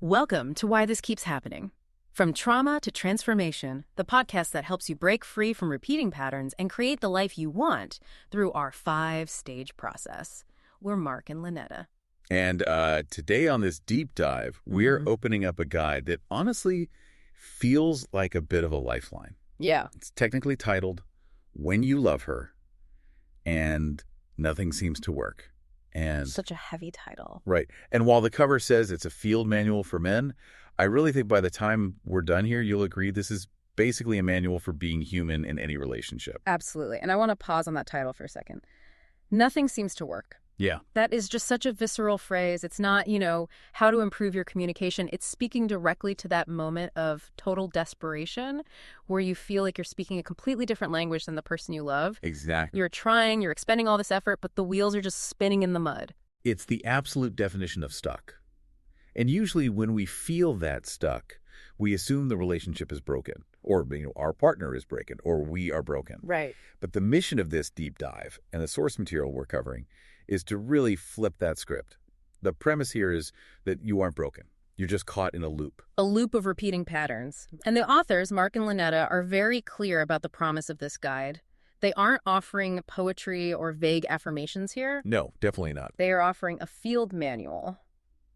Welcome to Why This Keeps Happening. From trauma to transformation, the podcast that helps you break free from repeating patterns and create the life you want through our 5-stage process. We're Mark and Lynetta. And today on this deep dive, we're opening up a guide that honestly feels like a bit of a lifeline. Yeah. It's technically titled, When You Love Her and Nothing Seems to Work. And such a heavy title. Right. And while the cover says it's a field manual for men, I really think by the time we're done here, you'll agree this is basically a manual for being human in any relationship. Absolutely. And I want to pause on that title for a second. Nothing seems to work. Yeah. That is just such a visceral phrase. It's not, how to improve your communication. It's speaking directly to that moment of total desperation where you feel like you're speaking a completely different language than the person you love. Exactly. You're trying, you're expending all this effort, but the wheels are just spinning in the mud. It's the absolute definition of stuck. And usually when we feel that stuck, we assume the relationship is broken, or our partner is broken, or we are broken. Right. But the mission of this deep dive and the source material we're covering is to really flip that script. The premise here is that you aren't broken. You're just caught in a loop. A loop of repeating patterns. And the authors, Mark and Lynetta, are very clear about the promise of this guide. They aren't offering poetry or vague affirmations here. No, definitely not. They are offering a field manual.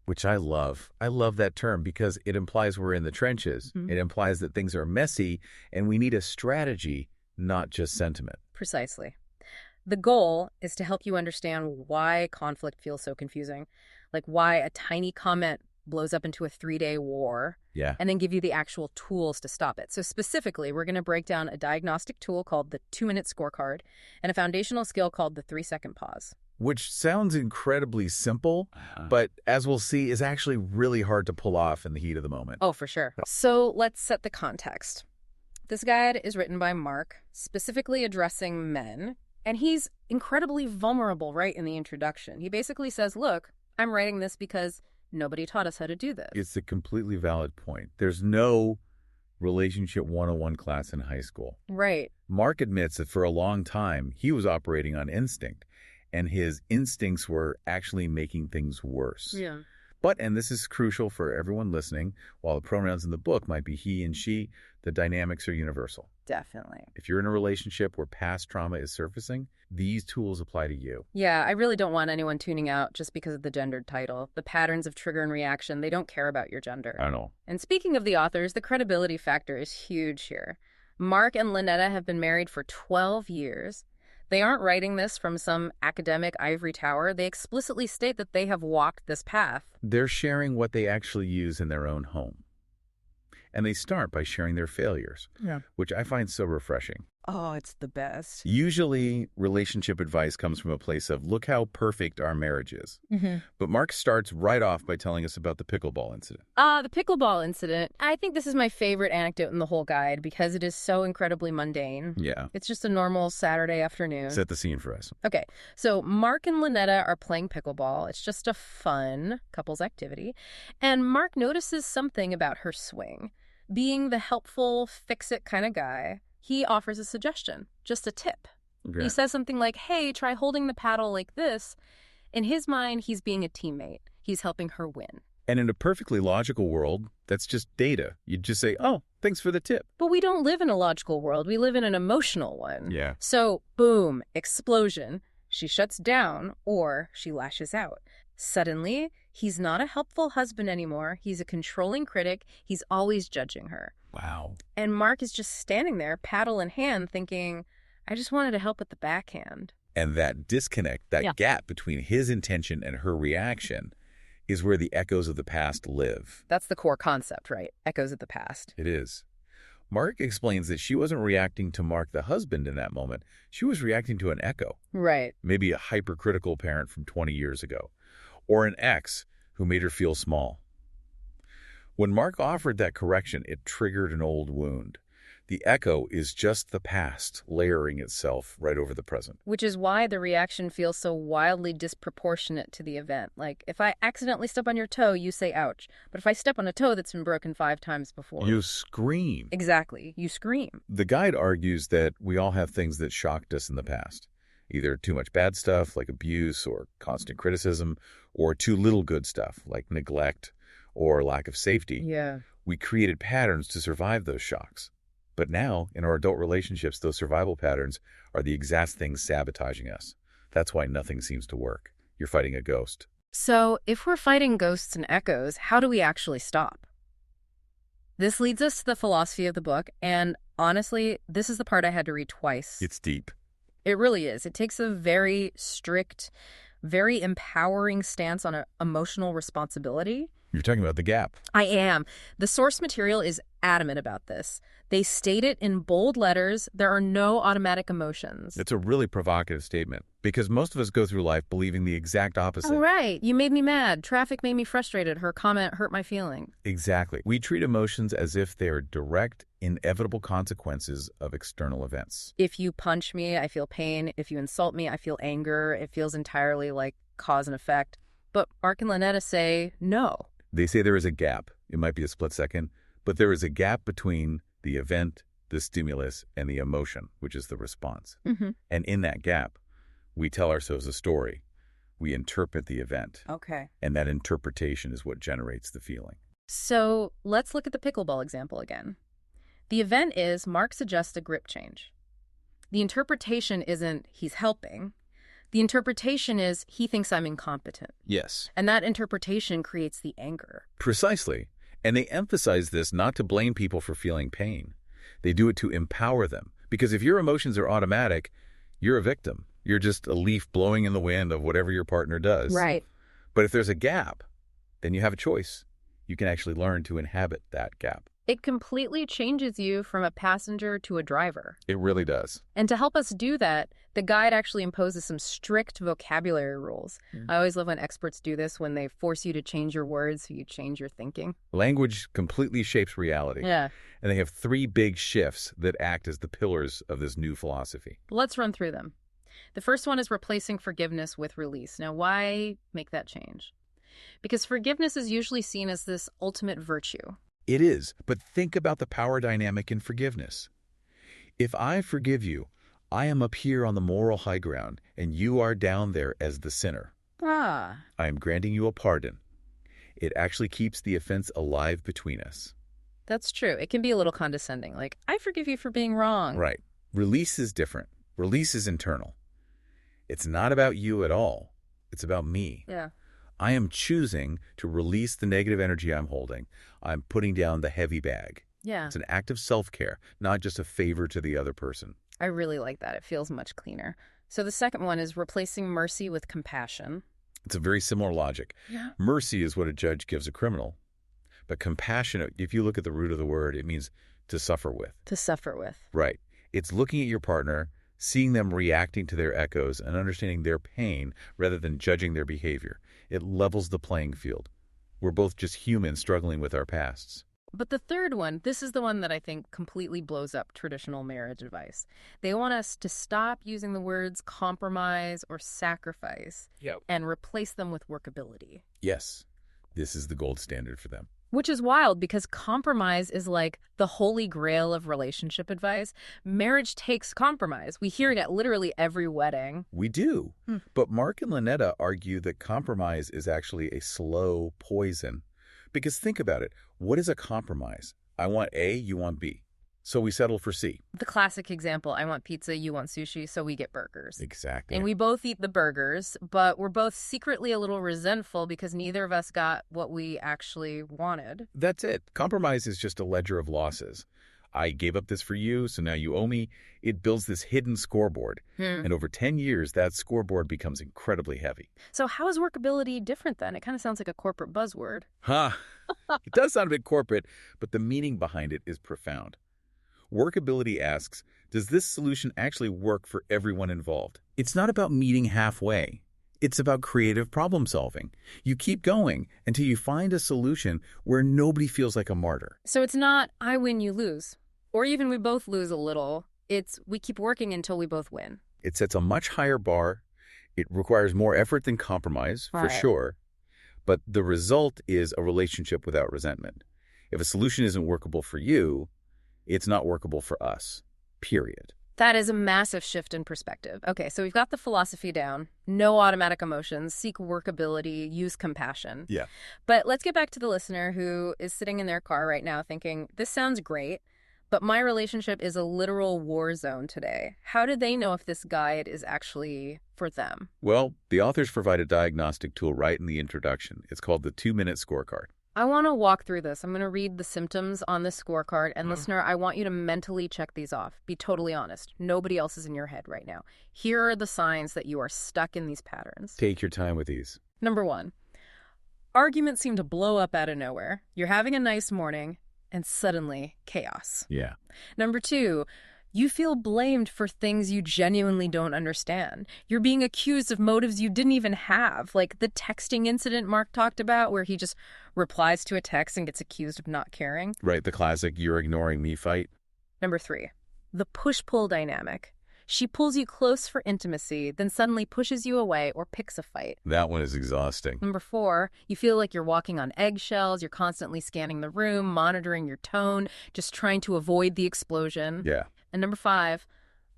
Which I love. I love that term because it implies we're in the trenches. It implies that things are messy and we need a strategy, not just sentiment. Precisely. The goal is to help you understand why conflict feels so confusing, like why a tiny comment blows up into a 3-day war, and then give you the actual tools to stop it. So specifically, we're going to break down a diagnostic tool called the 2 Minute Scorecard and a foundational skill called the 3-second pause. Which sounds incredibly simple, but as we'll see, is actually really hard to pull off in the heat of the moment. Oh, for sure. So let's set the context. This guide is written by Mark, specifically addressing men. And he's incredibly vulnerable right in the introduction. He basically says, look, I'm writing this because nobody taught us how to do this. It's a completely valid point. There's no relationship 101 class in high school. Right. Mark admits that for a long time, he was operating on instinct, and his instincts were actually making things worse. Yeah. But, and this is crucial for everyone listening, while the pronouns in the book might be he and she, the dynamics are universal. Definitely. If you're in a relationship where past trauma is surfacing, these tools apply to you. Yeah, I really don't want anyone tuning out just because of the gendered title. The patterns of trigger and reaction, they don't care about your gender. I know. And speaking of the authors, the credibility factor is huge here. Mark and Lynetta have been married for 12 years. They aren't writing this from some academic ivory tower. They explicitly state that they have walked this path. They're sharing what they actually use in their own home. And they start by sharing their failures, which I find so refreshing. Oh, it's the best. Usually, relationship advice comes from a place of, look how perfect our marriage is. But Mark starts right off by telling us about the pickleball incident. The pickleball incident. I think this is my favorite anecdote in the whole guide because it is so incredibly mundane. Yeah. It's just a normal Saturday afternoon. Set the scene for us. Okay, so Mark and Lynetta are playing pickleball. It's just a fun couples activity. And Mark notices something about her swing. Being the helpful, fix-it kind of guy, he offers a suggestion, just a tip. Okay. He says something like, hey, try holding the paddle like this. In his mind, he's being a teammate. He's helping her win. And in a perfectly logical world, that's just data. You'd just say, oh, thanks for the tip. But we don't live in a logical world. We live in an emotional one. Yeah. So, boom, explosion. She shuts down or she lashes out. Suddenly, he's not a helpful husband anymore. He's a controlling critic. He's always judging her. Wow. And Mark is just standing there, paddle in hand, thinking, I just wanted to help with the backhand. And that disconnect, that gap between his intention and her reaction is where the echoes of the past live. That's the core concept, right? Echoes of the past. It is. Mark explains that she wasn't reacting to Mark, the husband, in that moment. She was reacting to an echo. Right. Maybe a hypercritical parent from 20 years ago. Or an ex who made her feel small. When Mark offered that correction, it triggered an old wound. The echo is just the past layering itself right over the present. Which is why the reaction feels so wildly disproportionate to the event. Like, if I accidentally step on your toe, you say ouch. But if I step on a toe that's been broken 5 times before... You scream. Exactly. You scream. The guide argues that we all have things that shocked us in the past. Either too much bad stuff, like abuse or constant criticism, or too little good stuff, like neglect or lack of safety. Yeah. We created patterns to survive those shocks. But now, in our adult relationships, those survival patterns are the exact things sabotaging us. That's why nothing seems to work. You're fighting a ghost. So, if we're fighting ghosts and echoes, how do we actually stop? This leads us to the philosophy of the book, and honestly, this is the part I had to read twice. It's deep. It really is. It takes a very strict, very empowering stance on emotional responsibility. You're talking about the gap. I am. The source material is adamant about this. They state it in bold letters. There are no automatic emotions. It's a really provocative statement because most of us go through life believing the exact opposite. Oh, right. You made me mad. Traffic made me frustrated. Her comment hurt my feelings. Exactly. We treat emotions as if they are direct, inevitable consequences of external events. If you punch me, I feel pain. If you insult me, I feel anger. It feels entirely like cause and effect. But Mark and Lynetta say no. They say there is a gap. It might be a split second, but there is a gap between the event, the stimulus, and the emotion, which is the response. Mm-hmm. And in that gap, we tell ourselves a story. We interpret the event. Okay. And that interpretation is what generates the feeling. So let's look at the pickleball example again. The event is Mark suggests a grip change. The interpretation isn't he's helping. The interpretation is he thinks I'm incompetent. Yes. And that interpretation creates the anger. Precisely. And they emphasize this not to blame people for feeling pain. They do it to empower them. Because if your emotions are automatic, you're a victim. You're just a leaf blowing in the wind of whatever your partner does. Right. But if there's a gap, then you have a choice. You can actually learn to inhabit that gap. It completely changes you from a passenger to a driver. It really does. And to help us do that, the guide actually imposes some strict vocabulary rules. I always love when experts do this, when they force you to change your words so you change your thinking. Language completely shapes reality. Yeah. And they have 3 big shifts that act as the pillars of this new philosophy. Let's run through them. The first one is replacing forgiveness with release. Now, why make that change? Because forgiveness is usually seen as this ultimate virtue. It is, but think about the power dynamic in forgiveness. If I forgive you, I am up here on the moral high ground, and you are down there as the sinner. Ah. I am granting you a pardon. It actually keeps the offense alive between us. That's true. It can be a little condescending, like, I forgive you for being wrong. Right. Release is different. Release is internal. It's not about you at all. It's about me. Yeah. I am choosing to release the negative energy I'm holding. I'm putting down the heavy bag. Yeah. It's an act of self-care, not just a favor to the other person. I really like that. It feels much cleaner. So the second one is replacing mercy with compassion. It's a very similar logic. Yeah. Mercy is what a judge gives a criminal. But compassion, if you look at the root of the word, it means to suffer with. To suffer with. Right. It's looking at your partner, seeing them reacting to their echoes and understanding their pain rather than judging their behavior. It levels the playing field. We're both just humans struggling with our pasts. But the third one, this is the one that I think completely blows up traditional marriage advice. They want us to stop using the words compromise or sacrifice and replace them with workability. Yes, this is the gold standard for them. Which is wild because compromise is like the holy grail of relationship advice. Marriage takes compromise. We hear it at literally every wedding. We do. But Mark and Lynetta argue that compromise is actually a slow poison. Because think about it. What is a compromise? I want A, you want B. So we settle for C. The classic example, I want pizza, you want sushi, so we get burgers. Exactly. And we both eat the burgers, but we're both secretly a little resentful because neither of us got what we actually wanted. That's it. Compromise is just a ledger of losses. I gave up this for you, so now you owe me. It builds this hidden scoreboard. And over 10 years, that scoreboard becomes incredibly heavy. So how is workability different then? It kind of sounds like a corporate buzzword. It does sound a bit corporate, but the meaning behind it is profound. Workability asks, does this solution actually work for everyone involved? It's not about meeting halfway. It's about creative problem solving. You keep going until you find a solution where nobody feels like a martyr. So it's not I win, you lose. Or even we both lose a little. It's we keep working until we both win. It sets a much higher bar. It requires more effort than compromise, for sure. But the result is a relationship without resentment. If a solution isn't workable for you, it's not workable for us, period. That is a massive shift in perspective. Okay, so we've got the philosophy down. No automatic emotions, seek workability, use compassion. Yeah. But let's get back to the listener who is sitting in their car right now thinking, this sounds great, but my relationship is a literal war zone today. How do they know if this guide is actually for them? Well, the authors provide a diagnostic tool right in the introduction. It's called the 2 Minute Scorecard. I want to walk through this. I'm going to read the symptoms on this scorecard. And listener, I want you to mentally check these off. Be totally honest. Nobody else is in your head right now. Here are the signs that you are stuck in these patterns. Take your time with these. Number 1, arguments seem to blow up out of nowhere. You're having a nice morning and suddenly chaos. Yeah. Number 2, you feel blamed for things you genuinely don't understand. You're being accused of motives you didn't even have, like the texting incident Mark talked about where he just replies to a text and gets accused of not caring. Right, the classic "you're ignoring me" fight. Number 3, the push-pull dynamic. She pulls you close for intimacy, then suddenly pushes you away or picks a fight. That one is exhausting. Number 4, you feel like you're walking on eggshells. You're constantly scanning the room, monitoring your tone, just trying to avoid the explosion. Yeah. And number 5,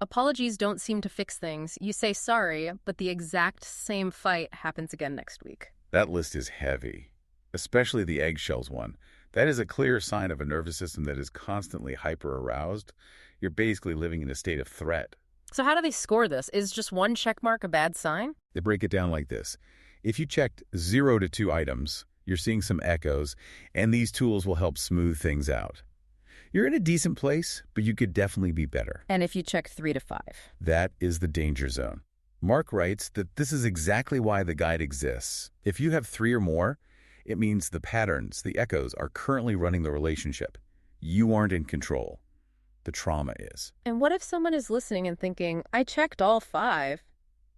apologies don't seem to fix things. You say sorry, but the exact same fight happens again next week. That list is heavy, especially the eggshells one. That is a clear sign of a nervous system that is constantly hyper-aroused. You're basically living in a state of threat. So how do they score this? Is just one check mark a bad sign? They break it down like this. If you checked 0 to 2 items, you're seeing some echoes, and these tools will help smooth things out. You're in a decent place, but you could definitely be better. And if you check 3 to 5? That is the danger zone. Mark writes that this is exactly why the guide exists. If you have 3 or more, it means the patterns, the echoes, are currently running the relationship. You aren't in control. The trauma is. And what if someone is listening and thinking, I checked all 5,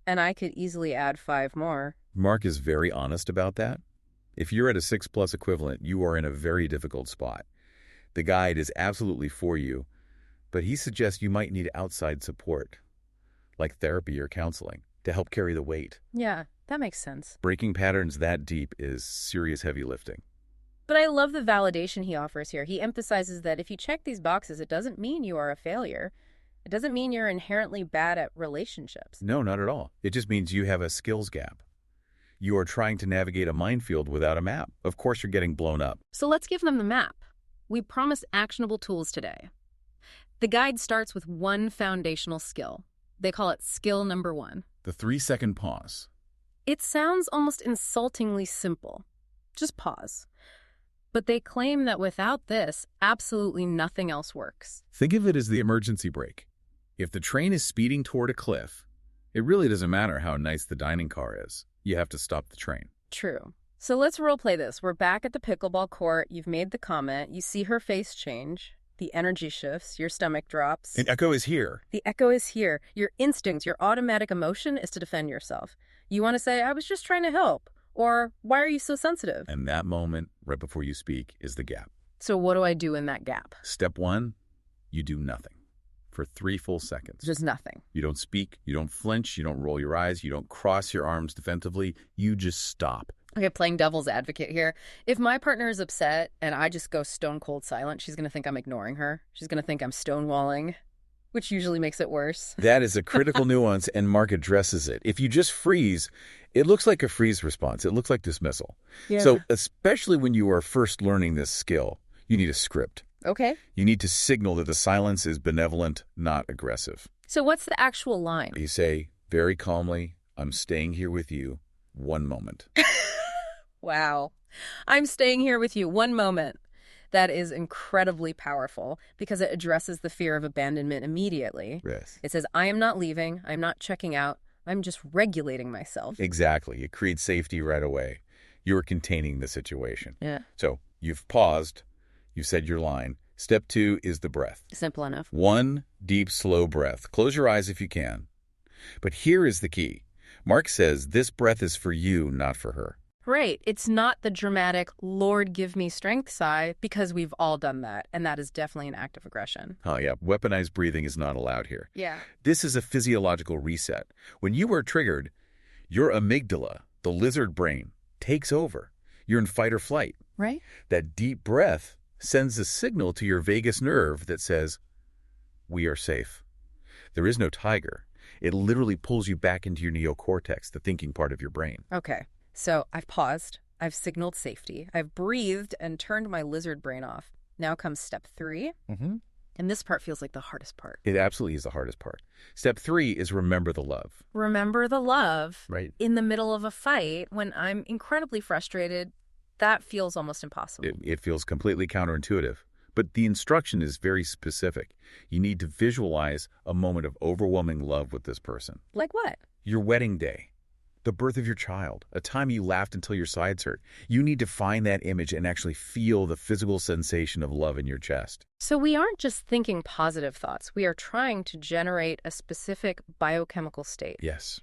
and I could easily add 5 more? Mark is very honest about that. If you're at a 6+ equivalent, you are in a very difficult spot. The guide is absolutely for you, but he suggests you might need outside support, like therapy or counseling, to help carry the weight. Yeah, that makes sense. Breaking patterns that deep is serious heavy lifting. But I love the validation he offers here. He emphasizes that if you check these boxes, it doesn't mean you are a failure. It doesn't mean you're inherently bad at relationships. No, not at all. It just means you have a skills gap. You are trying to navigate a minefield without a map. Of course, you're getting blown up. So let's give them the map. We promised actionable tools today. The guide starts with one foundational skill. They call it skill number 1. The 3-second pause. It sounds almost insultingly simple. Just pause. But they claim that without this, absolutely nothing else works. Think of it as the emergency brake. If the train is speeding toward a cliff, it really doesn't matter how nice the dining car is. You have to stop the train. True. So let's roleplay this. We're back at the pickleball court. You've made the comment. You see her face change. The energy shifts. Your stomach drops. An echo is here. The echo is here. Your instincts, your automatic emotion is to defend yourself. You want to say, I was just trying to help. Or, why are you so sensitive? And that moment, right before you speak, is the gap. So what do I do in that gap? Step 1, you do nothing for 3 full seconds. Just nothing. You don't speak, you don't flinch, you don't roll your eyes, you don't cross your arms defensively. You just stop. Okay, playing devil's advocate here. If my partner is upset and I just go stone cold silent, she's going to think I'm ignoring her. She's going to think I'm stonewalling, which usually makes it worse. That is a critical nuance, and Mark addresses it. If you just freeze, it looks like a freeze response. It looks like dismissal. Yeah. So especially when you are first learning this skill, you need a script. Okay. You need to signal that the silence is benevolent, not aggressive. So what's the actual line? You say, very calmly, I'm staying here with you. 1 moment. Wow. I'm staying here with you. 1 moment. That is incredibly powerful because it addresses the fear of abandonment immediately. Yes. It says, I am not leaving. I'm not checking out. I'm just regulating myself. Exactly. It creates safety right away. You're containing the situation. Yeah. So you've paused. You said your line. Step 2 is the breath. Simple enough. 1 deep, slow breath. Close your eyes if you can. But here is the key. Mark says this breath is for you, not for her. Right. It's not the dramatic, Lord, give me strength sigh, because we've all done that. And that is definitely an act of aggression. Oh, yeah. Weaponized breathing is not allowed here. Yeah. This is a physiological reset. When you are triggered, your amygdala, the lizard brain, takes over. You're in fight or flight. Right. That deep breath sends a signal to your vagus nerve that says, we are safe. There is no tiger. It literally pulls you back into your neocortex, the thinking part of your brain. Okay, so I've paused, I've signaled safety, I've breathed and turned my lizard brain off. Now comes step 3. Mm-hmm. And this part feels like the hardest part. It absolutely is the hardest part. Step 3 is remember the love. Remember the love. Right. In the middle of a fight, when I'm incredibly frustrated, that feels almost impossible. It feels completely counterintuitive. But the instruction is very specific. You need to visualize a moment of overwhelming love with this person. Like what? Your wedding day. The birth of your child, a time you laughed until your sides hurt. You need to find that image and actually feel the physical sensation of love in your chest. So we aren't just thinking positive thoughts. We are trying to generate a specific biochemical state. Yes.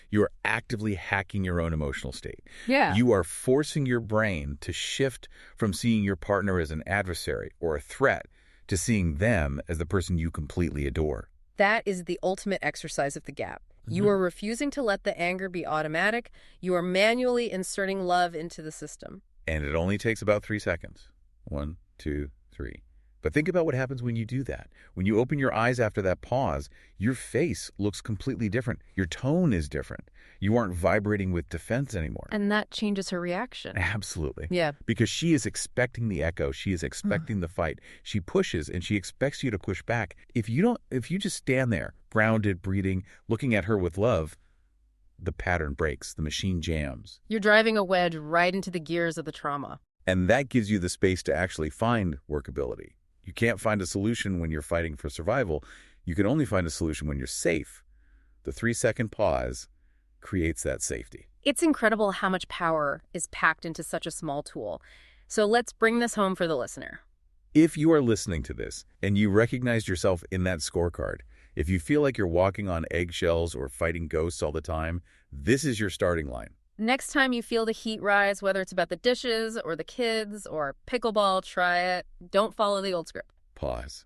You are actively hacking your own emotional state. Yeah. You are forcing your brain to shift from seeing your partner as an adversary or a threat to seeing them as the person you completely adore. That is the ultimate exercise of the gap. You are refusing to let the anger be automatic. You are manually inserting love into the system. And it only takes about 3 seconds. 1, 2, 3. But think about what happens when you do that. When you open your eyes after that pause, your face looks completely different. Your tone is different. You aren't vibrating with defense anymore. And that changes her reaction. Absolutely. Yeah. Because she is expecting the echo. She is expecting the fight. She pushes and she expects you to push back. If you just stand there, grounded, breathing, looking at her with love, the pattern breaks. The machine jams. You're driving a wedge right into the gears of the trauma. And that gives you the space to actually find workability. You can't find a solution when you're fighting for survival. You can only find a solution when you're safe. The 3-second pause creates that safety. It's incredible how much power is packed into such a small tool. So let's bring this home for the listener. If you are listening to this and you recognize yourself in that scorecard, if you feel like you're walking on eggshells or fighting ghosts all the time, this is your starting line. Next time you feel the heat rise, whether it's about the dishes or the kids or pickleball, try it. Don't follow the old script. Pause.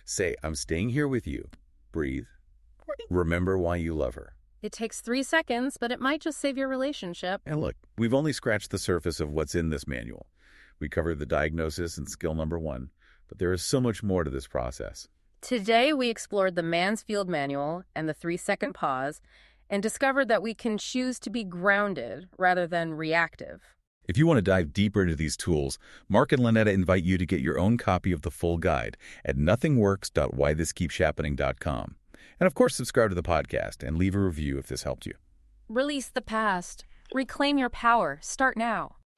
Say, I'm staying here with you. Breathe. Remember why you love her. It takes 3 seconds, but it might just save your relationship. And look, we've only scratched the surface of what's in this manual. We covered the diagnosis and skill number 1, but there is so much more to this process. Today, we explored the Mansfield Manual and the 3-second pause and discovered that we can choose to be grounded rather than reactive. If you want to dive deeper into these tools, Mark and Lynetta invite you to get your own copy of the full guide at nothingworks.whythiskeepshappening.com. And of course, subscribe to the podcast and leave a review if this helped you. Release the past. Reclaim your power. Start now.